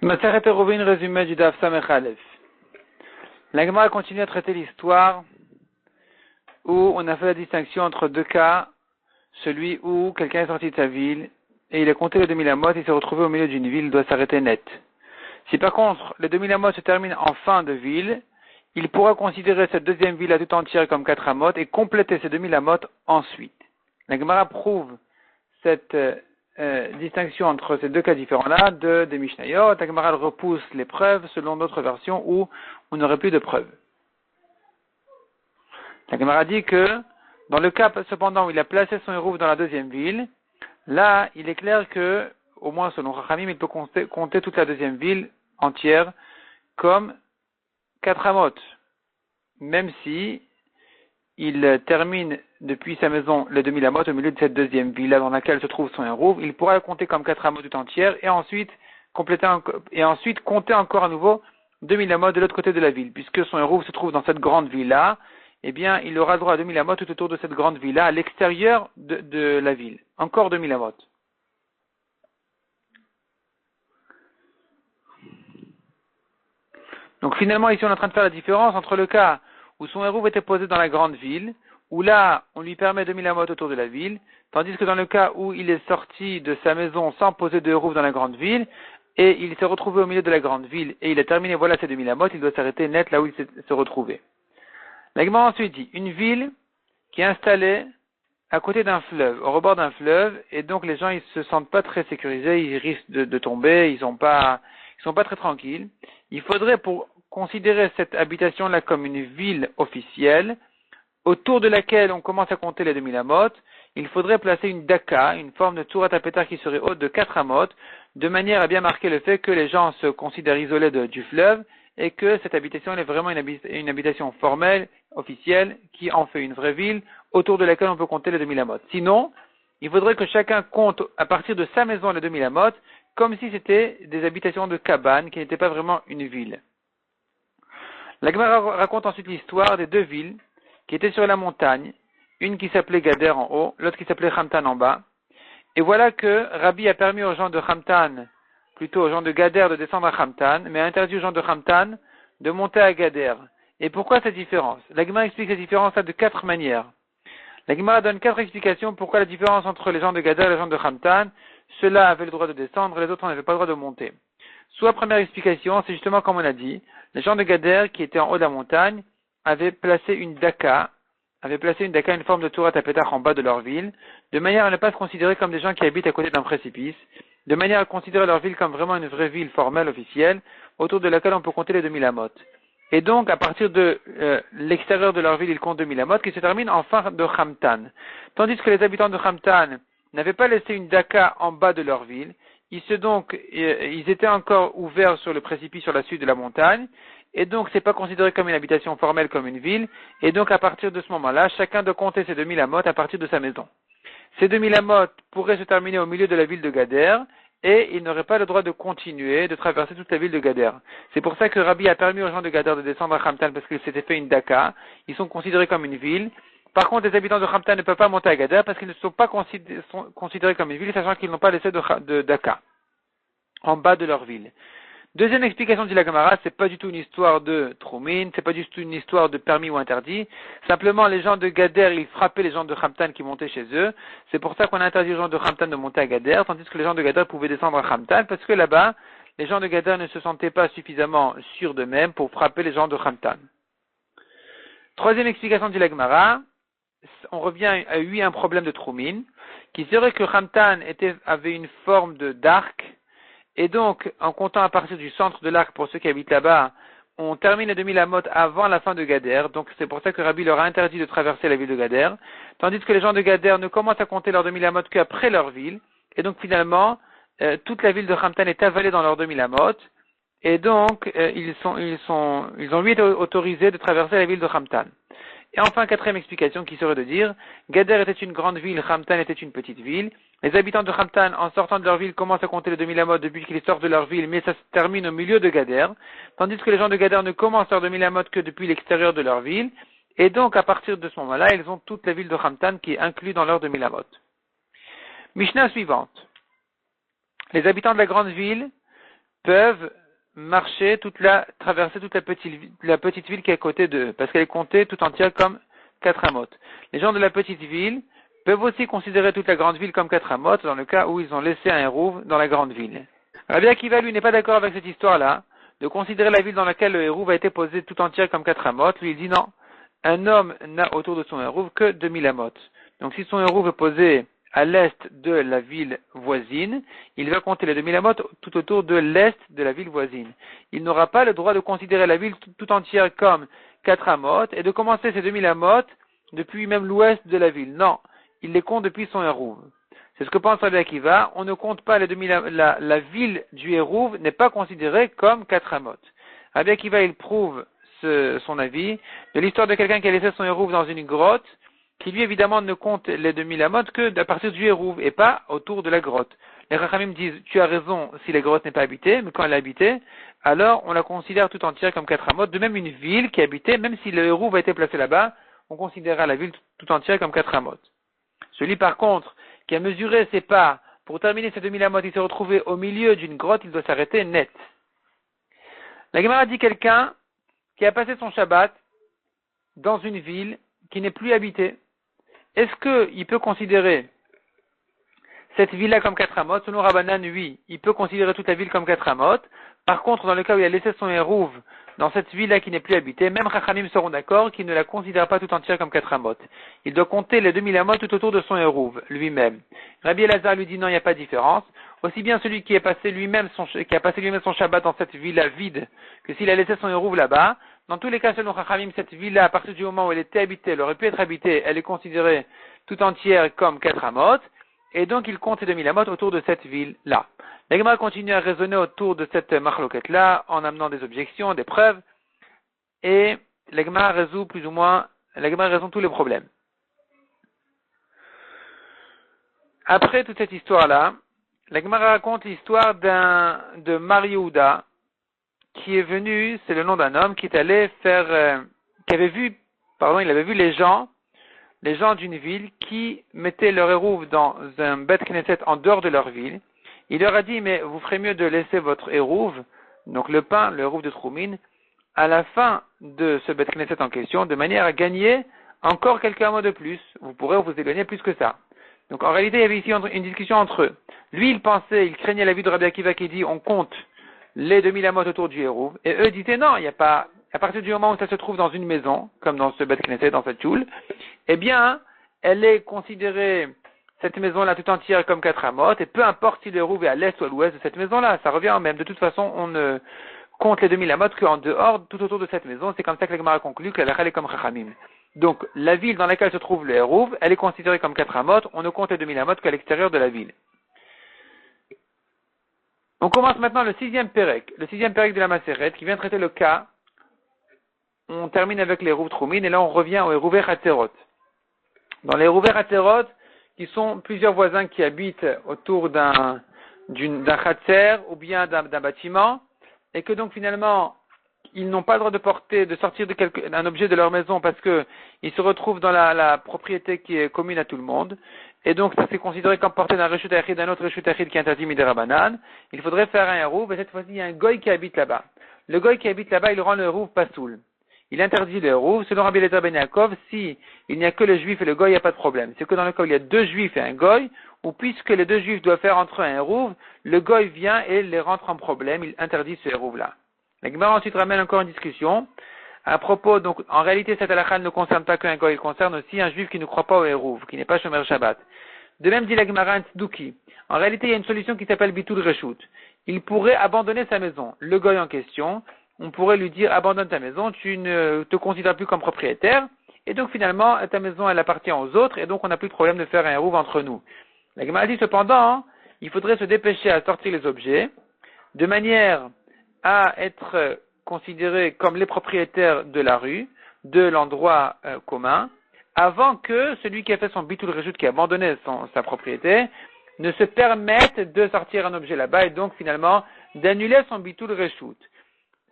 Maseret Eruvin, résumé du Daf Samech Aleph. La Gemara continue à traiter l'histoire où on a fait la distinction entre deux cas, celui où quelqu'un est sorti de sa ville et il a compté les 2000 amot, il s'est retrouvé au milieu d'une ville, il doit s'arrêter net. Si par contre les 2000 amot se terminent en fin de ville, il pourra considérer cette deuxième ville à tout entière comme 4 amot et compléter ces 2000 amot ensuite. La Gemara prouve cette distinction entre ces deux cas différents-là des Mishnayot. La Gemara repousse les preuves selon d'autres versions où on n'aurait plus de preuves. La Gemara dit que dans le cas cependant où il a placé son hérouf dans la deuxième ville, là il est clair que, au moins selon Rachamim, il peut compter toute la deuxième ville entière comme 4 amot, même si il termine depuis sa maison les 2000 amot au milieu de cette deuxième ville dans laquelle se trouve son hérouf, il pourra le compter comme 4 amot tout entière et ensuite compter encore à nouveau 2000 amot de l'autre côté de la ville, puisque son hérouf se trouve dans cette grande ville-là, eh bien, il aura droit à 2000 amot tout autour de cette grande ville-là, à l'extérieur de la ville. Encore 2000 amot. Donc finalement, ici, on est en train de faire la différence entre le cas où son hérouf était posé dans la grande ville, où là, on lui permet 2000 amot autour de la ville, tandis que dans le cas où il est sorti de sa maison sans poser de hérouf dans la grande ville, et il s'est retrouvé au milieu de la grande ville, et il a terminé, voilà ces 2000 amot, il doit s'arrêter net là où il se retrouvait. La Gemara ensuite dit, une ville qui est installée à côté d'un fleuve, au rebord d'un fleuve, et donc les gens ils se sentent pas très sécurisés, ils risquent de tomber, ils sont pas très tranquilles. Il faudrait, pour considérer cette habitation-là comme une ville officielle, autour de laquelle on commence à compter les 2000 amot, il faudrait placer une daka, une forme de tour à tapetar qui serait haute de 4 amot, de manière à bien marquer le fait que les gens se considèrent isolés du fleuve, et que cette habitation est vraiment une habitation formelle, officielle, qui en fait une vraie ville, autour de laquelle on peut compter les 2000 amot. Sinon, il faudrait que chacun compte à partir de sa maison les 2000 amot, comme si c'était des habitations de cabanes, qui n'étaient pas vraiment une ville. La Gemara raconte ensuite l'histoire des deux villes, qui étaient sur la montagne, une qui s'appelait Gader en haut, l'autre qui s'appelait Khamtan en bas. Et voilà que Rabbi a permis aux gens de Khamtan, plutôt aux gens de Gader de descendre à Khamtan, mais a interdit aux gens de Khamtan de monter à Gader. Et pourquoi cette différence? La Gemara explique cette différence-là de 4 manières. La Gemara donne 4 explications pourquoi la différence entre les gens de Gader et les gens de Khamtan, ceux-là avaient le droit de descendre, les autres n'avaient pas le droit de monter. Soit première explication, c'est justement comme on a dit, les gens de Gader qui étaient en haut de la montagne avaient placé une daka, une forme de tour à tapetar en bas de leur ville, de manière à ne pas se considérer comme des gens qui habitent à côté d'un précipice, de manière à considérer leur ville comme vraiment une vraie ville formelle, officielle, autour de laquelle on peut compter les 2000 amot. Et donc, à partir de l'extérieur de leur ville, ils comptent 2000 amot qui se terminent en fin de Khamtan. Tandis que les habitants de Khamtan n'avaient pas laissé une daka en bas de leur ville, ils étaient encore ouverts sur le précipice sur la suite de la montagne, et donc c'est pas considéré comme une habitation formelle, comme une ville, et donc à partir de ce moment-là, chacun doit compter ses 2000 amot à partir de sa maison. Ces 2000 amot pourraient se terminer au milieu de la ville de Gader, et ils n'auraient pas le droit de continuer, de traverser toute la ville de Gader. C'est pour ça que Rabbi a permis aux gens de Gader de descendre à Khamtan, parce qu'ils s'étaient fait une daka, ils sont considérés comme une ville. Par contre, les habitants de Khamtan ne peuvent pas monter à Gader, parce qu'ils ne sont pas considérés comme une ville, sachant qu'ils n'ont pas laissé de daka en bas de leur ville. Deuxième explication de la Gemara, c'est pas du tout une histoire de Troumin, c'est pas du tout une histoire de permis ou interdit. Simplement, les gens de Gader, ils frappaient les gens de Khamtan qui montaient chez eux. C'est pour ça qu'on a interdit aux gens de Khamtan de monter à Gader, tandis que les gens de Gader pouvaient descendre à Khamtan, parce que là-bas, les gens de Gader ne se sentaient pas suffisamment sûrs d'eux-mêmes pour frapper les gens de Khamtan. Troisième explication de la Gemara, on revient à un problème de Troumin, qui serait que Khamtan avait une forme d'arc. Et donc, en comptant à partir du centre de l'arc pour ceux qui habitent là-bas, on termine les 2000 amot avant la fin de Gader. Donc, c'est pour ça que Rabbi leur a interdit de traverser la ville de Gader. Tandis que les gens de Gader ne commencent à compter leurs 2000 amot qu'après leur ville. Et donc, finalement, toute la ville de Khamtan est avalée dans leurs 2000 amot. Et donc, ils ont lui été autorisés de traverser la ville de Khamtan. Et enfin, quatrième explication qui serait de dire, Gader était une grande ville, Khamtan était une petite ville. Les habitants de Khamtan, en sortant de leur ville, commencent à compter les 2000 amot depuis qu'ils sortent de leur ville, mais ça se termine au milieu de Gader. Tandis que les gens de Gader ne commencent leurs 2000 amot que depuis l'extérieur de leur ville. Et donc, à partir de ce moment-là, ils ont toute la ville de Khamtan qui est inclue dans leurs 2000 amot. Mishnah suivante. Les habitants de la grande ville peuvent traverser toute la petite ville qui est à côté d'eux, parce qu'elle est comptée tout entière comme 4 amot. Les gens de la petite ville peuvent aussi considérer toute la grande ville comme 4 amot, dans le cas où ils ont laissé un hérouv dans la grande ville. Rabbi Akiva, lui, n'est pas d'accord avec cette histoire-là, de considérer la ville dans laquelle le hérouv a été posé tout entière comme 4 amot. Lui, il dit non, un homme n'a autour de son hérouv que 2000 amot. Donc si son hérouv est posé à l'est de la ville voisine, il va compter les 2000 amot tout autour de l'est de la ville voisine. Il n'aura pas le droit de considérer la ville tout entière comme 4 amot et de commencer ces 2000 amot depuis même l'ouest de la ville. Non, il les compte depuis son hérouv. C'est ce que pense Rabbi Akiva. On ne compte pas les 2000, la ville du hérouv n'est pas considérée comme 4 amot. Rabbi Akiva, il prouve son avis de l'histoire de quelqu'un qui a laissé son hérouv dans une grotte, qui lui évidemment ne compte les 2000 amot que à partir du hérouv et pas autour de la grotte. Les Chachamim disent, tu as raison si la grotte n'est pas habitée, mais quand elle est habitée, alors on la considère tout entière comme 4 amot. De même une ville qui est habitée, même si le hérouv a été placé là-bas, on considérera la ville tout entière comme 4 amot. Celui par contre qui a mesuré ses pas pour terminer ces 2000 amot, il s'est retrouvé au milieu d'une grotte, il doit s'arrêter net. La Gemara dit quelqu'un qui a passé son Shabbat dans une ville qui n'est plus habitée. Est-ce qu'il peut considérer cette ville-là comme 4 amot? Selon Rabbanan, oui, il peut considérer toute la ville comme 4 amot. Par contre, dans le cas où il a laissé son hérouv dans cette ville-là qui n'est plus habitée, même Chachamim seront d'accord qu'il ne la considère pas tout entière comme 4 amot. Il doit compter les 2000 amot tout autour de son hérouv, lui-même. Rabbi Elazar lui dit non, il n'y a pas de différence. Aussi bien celui qui a passé lui-même son Shabbat dans cette ville-là vide, que s'il a laissé son hérouv là-bas. Dans tous les cas, selon Chachamim, cette ville-là, à partir du moment où elle était habitée, elle aurait pu être habitée, elle est considérée tout entière comme 4 amot. Et donc, il compte 2000 amot autour de cette ville-là. La Gemara continue à raisonner autour de cette marloquette-là, en amenant des objections, des preuves, et la Gemara résout tous les problèmes. Après toute cette histoire-là, la Gemara raconte l'histoire de Mar Yehuda, qui est venu, c'est le nom d'un homme, qui est allé il avait vu les gens d'une ville qui mettaient leur hérouv dans un Bet Knesset en dehors de leur ville. Il leur a dit, mais vous ferez mieux de laisser votre hérouv, donc le pain, le hérouv de Troumine, à la fin de ce Bet Knesset en question, de manière à gagner encore quelques mois de plus. Vous pourrez vous éloigner plus que ça. Donc en réalité, il y avait ici une discussion entre eux. Lui, il craignait la vie de Rabbi Akiva qui dit, on compte les 2000 amot autour du hérouv, et eux disaient, non, il n'y a pas, à partir du moment où ça se trouve dans une maison, comme dans ce Bet Knesset, dans cette choule, eh bien, elle est considérée, cette maison-là, tout entière comme 4 amot, et peu importe si le hérouv est à l'est ou à l'ouest de cette maison-là, ça revient au même. De toute façon, on ne compte les 2000 amot qu'en dehors, tout autour de cette maison. C'est comme ça que la Gemara conclut que la halakha est comme Chachamim. Donc, la ville dans laquelle se trouve le hérouv, elle est considérée comme 4 amot, on ne compte les 2000 amot qu'à l'extérieur de la ville. On commence maintenant le 6e Pérec de la Maseret, qui vient traiter le cas. On termine avec les hérouv Troumine, et là on revient aux hérouv Hatzerot. Dans les hérouv Hatzerot, qui sont plusieurs voisins qui habitent autour d'un Hatzer ou bien d'un bâtiment, et que donc finalement, ils n'ont pas le droit de sortir d'un objet de leur maison parce que ils se retrouvent dans la propriété qui est commune à tout le monde. Et donc, ça c'est considéré comme porté d'un reshut achid, d'un autre reshut achid qui est interdit midera banane. Il faudrait faire un hérouv, et cette fois-ci, il y a un goy qui habite là-bas. Le goy qui habite là-bas, il rend le hérouv pasoul. Il interdit le hérouv. Selon Rabbi Elazar ben Yaakov, si il n'y a que le juif et le goy, il n'y a pas de problème. C'est que dans le cas où il y a 2 juifs et un goy, ou puisque les 2 juifs doivent faire entre eux un hérouv, le goy vient et les rentre en problème, il interdit ce hérouv-là. La Gemara ensuite ramène encore une discussion à propos, donc en réalité cette halakha ne concerne pas qu'un goy, il concerne aussi un juif qui ne croit pas au hérouv, qui n'est pas shomer Shabbat. De même dit la Gemara un tzduki. En réalité il y a une solution qui s'appelle bitul reshut. Il pourrait abandonner sa maison. Le goy en question, on pourrait lui dire abandonne ta maison, tu ne te considères plus comme propriétaire, et donc finalement ta maison elle appartient aux autres, et donc on n'a plus de problème de faire un hérouv entre nous. La Gemara dit cependant, il faudrait se dépêcher à sortir les objets, de manière à être considérés comme les propriétaires de la rue, de l'endroit commun, avant que celui qui a fait son bitul reshut, qui a abandonné sa propriété, ne se permette de sortir un objet là-bas et donc finalement d'annuler son bitul reshut.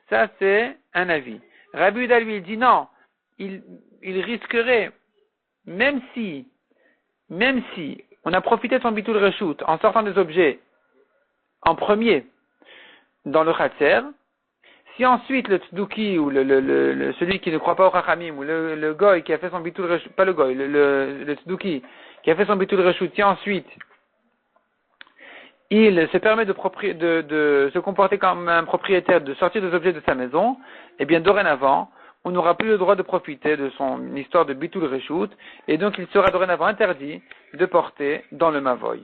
Ça c'est un avis. Rabbi Yehuda lui il dit non, il risquerait, même si on a profité de son bitul reshut en sortant des objets en premier, dans le Khatser. Si ensuite le tzduki ou celui qui ne croit pas au Chachamim ou le goy qui a fait son bitul reshut, pas le goy, le tzduki qui a fait son bitul reshut, si ensuite il se permet de se comporter comme un propriétaire, de sortir des objets de sa maison, eh bien dorénavant, on n'aura plus le droit de profiter de son histoire de bitul reshut, et donc il sera dorénavant interdit de porter dans le mavoy.